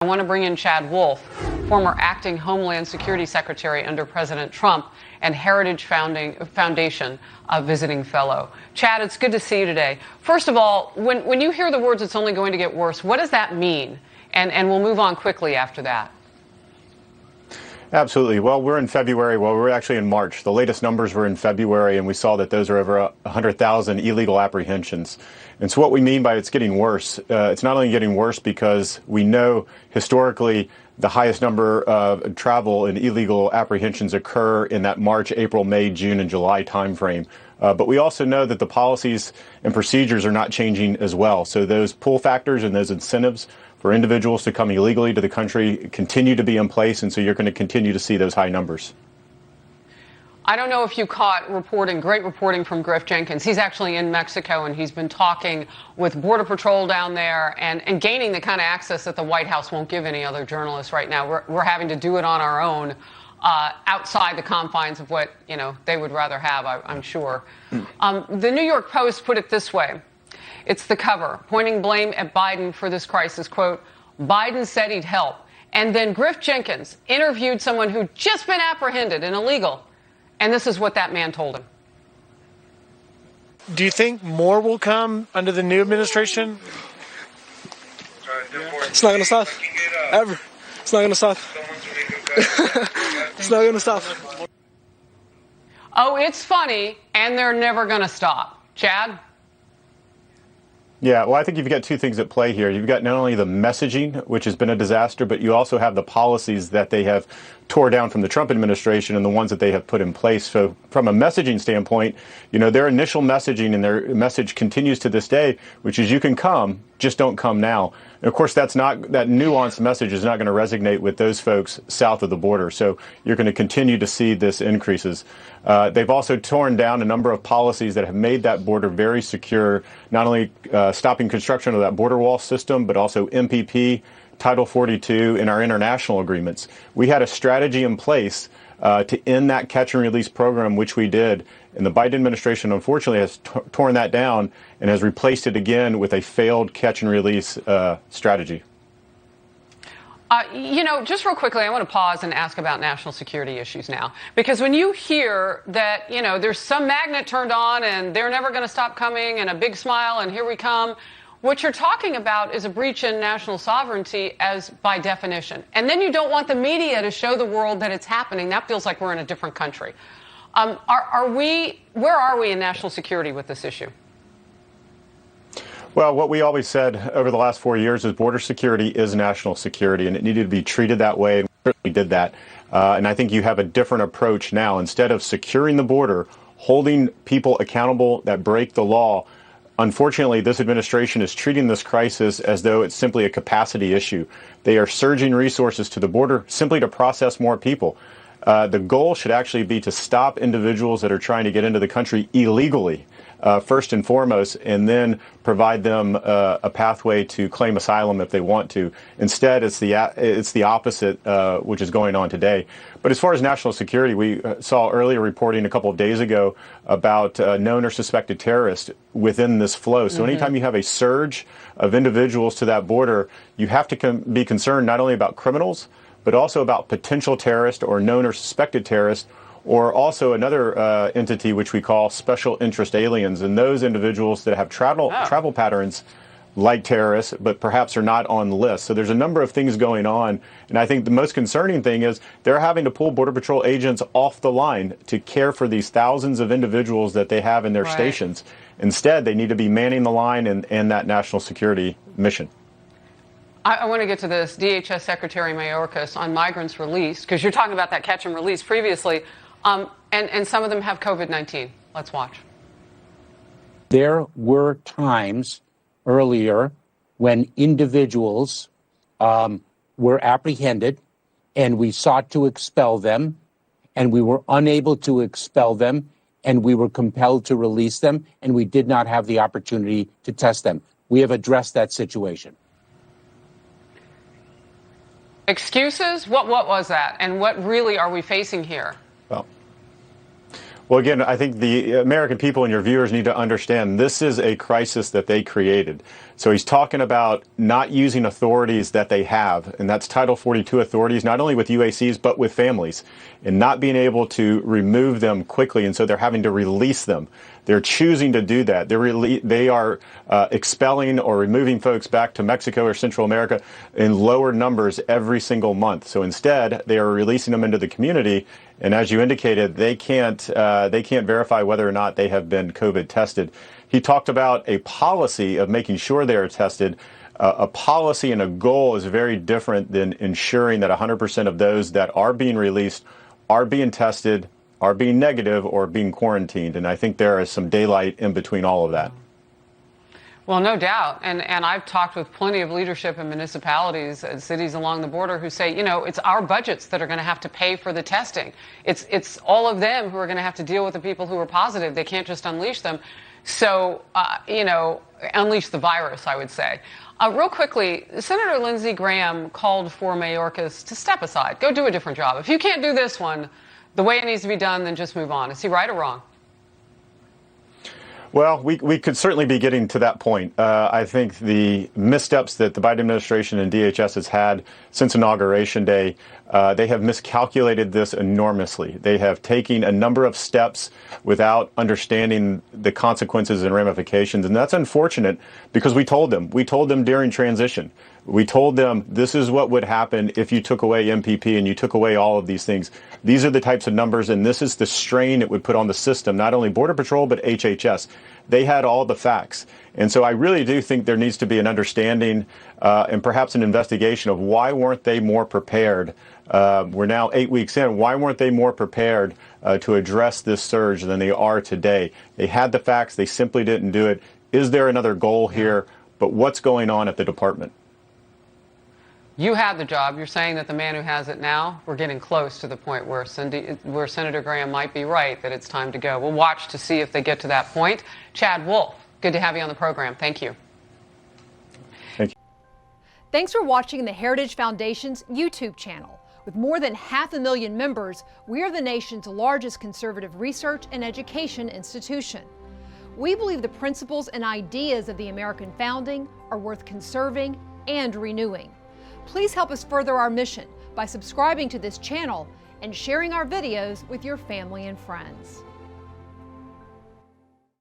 I want to bring in Chad Wolf, former acting Homeland Security Secretary under President Trump and Heritage Foundation visiting fellow. Chad, it's good to see you today. First of all, when you hear the words "it's only going to get worse," what does that mean? And we'll move on quickly after that. Absolutely. Well, we're in February. Well, we're actually in March. The latest numbers were in February, and we saw that those are over 100,000 illegal apprehensions. And so what we mean by it's getting worse, it's not only getting worse because we know historically the highest number of travel and illegal apprehensions occur in that March, April, May, June, and July timeframe. But we also know that the policies and procedures are not changing as well. So those pull factors and those incentives for individuals to come illegally to the country continue to be in place, and so you're going to continue to see those high numbers. I don't know if you caught great reporting from Griff Jenkins. He's actually in Mexico, and he's been talking with Border Patrol down there and gaining the kind of access that the White House won't give any other journalists right now. We're having to do it on our own outside the confines of what, they would rather have, I'm sure. The New York Post put it this way. It's the cover, pointing blame at Biden for this crisis. Quote, Biden said he'd help. And then Griff Jenkins interviewed someone who'd just been apprehended and illegal. And this is what that man told him. Do you think more will come under the new administration? It's not going to stop. Ever. It's not going to stop. It's not going to stop. Oh, it's funny, and they're never going to stop. Chad? Yeah, well, I think you've got two things at play here. You've got not only the messaging, which has been a disaster, but you also have the policies that they have tore down from the Trump administration and the ones that they have put in place. So from a messaging standpoint, their initial messaging and their message continues to this day, which is you can come, just don't come now. And of course, that nuanced message is not going to resonate with those folks south of the border. So you're going to continue to see this increases. They've also torn down a number of policies that have made that border very secure, not only stopping construction of that border wall system, but also MPP, Title 42, and our international agreements. We had a strategy in place to end that catch and release program, which we did. And the Biden administration, unfortunately, has torn that down and has replaced it again with a failed catch and release strategy. Just real quickly, I want to pause and ask about national security issues now. Because when you hear that, there's some magnet turned on and they're never going to stop coming and a big smile and here we come, what you're talking about is a breach in national sovereignty as by definition. And then you don't want the media to show the world that it's happening. That feels like we're in a different country. Where are we in national security with this issue? Well, what we always said over the last 4 years is border security is national security, and it needed to be treated that way, and we certainly did that. And I think you have a different approach now. Instead of securing the border, holding people accountable that break the law, unfortunately, this administration is treating this crisis as though it's simply a capacity issue. They are surging resources to the border simply to process more people. The goal should actually be to stop individuals that are trying to get into the country illegally, first and foremost, and then provide them a pathway to claim asylum if they want to. Instead, it's the opposite, which is going on today. But as far as national security, we saw earlier reporting a couple of days ago about known or suspected terrorists within this flow. So anytime you have a surge of individuals to that border, you have to be concerned not only about criminals, but also about potential terrorists or known or suspected terrorists, or also another entity which we call special interest aliens, and those individuals that have travel patterns like terrorists, but perhaps are not on the list. So there's a number of things going on, and I think the most concerning thing is they're having to pull Border Patrol agents off the line to care for these thousands of individuals that they have in their stations. Instead, they need to be manning the line and that national security mission. I want to get to this. DHS Secretary Mayorkas on migrants released, because you're talking about that catch and release previously, and some of them have COVID-19. Let's watch. There were times earlier when individuals were apprehended and we sought to expel them, and we were unable to expel them, and we were compelled to release them, and we did not have the opportunity to test them. We have addressed that situation. Excuses? What was that? And what really are we facing here? Well, again, I think the American people and your viewers need to understand this is a crisis that they created. So he's talking about not using authorities that they have, and that's Title 42 authorities, not only with UACs, but with families, and not being able to remove them quickly, and so they're having to release them. They're choosing to do that. They are expelling or removing folks back to Mexico or Central America in lower numbers every single month. So instead, they are releasing them into the community. And as you indicated, they can't verify whether or not they have been COVID tested. He talked about a policy of making sure they are tested. A policy and a goal is very different than ensuring that 100% of those that are being released are being tested, are being negative, or being quarantined. And I think there is some daylight in between all of that. Well, no doubt. And I've talked with plenty of leadership in municipalities and cities along the border who say, you know, it's our budgets that are going to have to pay for the testing. It's all of them who are going to have to deal with the people who are positive. They can't just unleash them. So, you know, unleash the virus, I would say. Real quickly, Senator Lindsey Graham called for Mayorkas to step aside, go do a different job. If you can't do this one the way it needs to be done, then just move on. Is he right or wrong? Well, we could certainly be getting to that point. I think the missteps that the Biden administration and DHS has had since Inauguration Day, they have miscalculated this enormously. They have taken a number of steps without understanding the consequences and ramifications. And that's unfortunate because we told them during transition. We told them this is what would happen if you took away MPP and you took away all of these things. These are the types of numbers, and this is the strain it would put on the system, not only Border Patrol, but HHS. They had all the facts. And so I really do think there needs to be an understanding and perhaps an investigation of why weren't they more prepared. We're now 8 weeks in. Why weren't they more prepared to address this surge than they are today? They had the facts. They simply didn't do it. Is there another goal here? But what's going on at the department? You had the job. You're saying that the man who has it now, we're getting close to the point where Senator Graham might be right that it's time to go. We'll watch to see if they get to that point. Chad Wolf, good to have you on the program. Thank you. Thank you. Thanks for watching the Heritage Foundation's YouTube channel. With more than 500,000 members, we are the nation's largest conservative research and education institution. We believe the principles and ideas of the American founding are worth conserving and renewing. Please help us further our mission by subscribing to this channel and sharing our videos with your family and friends.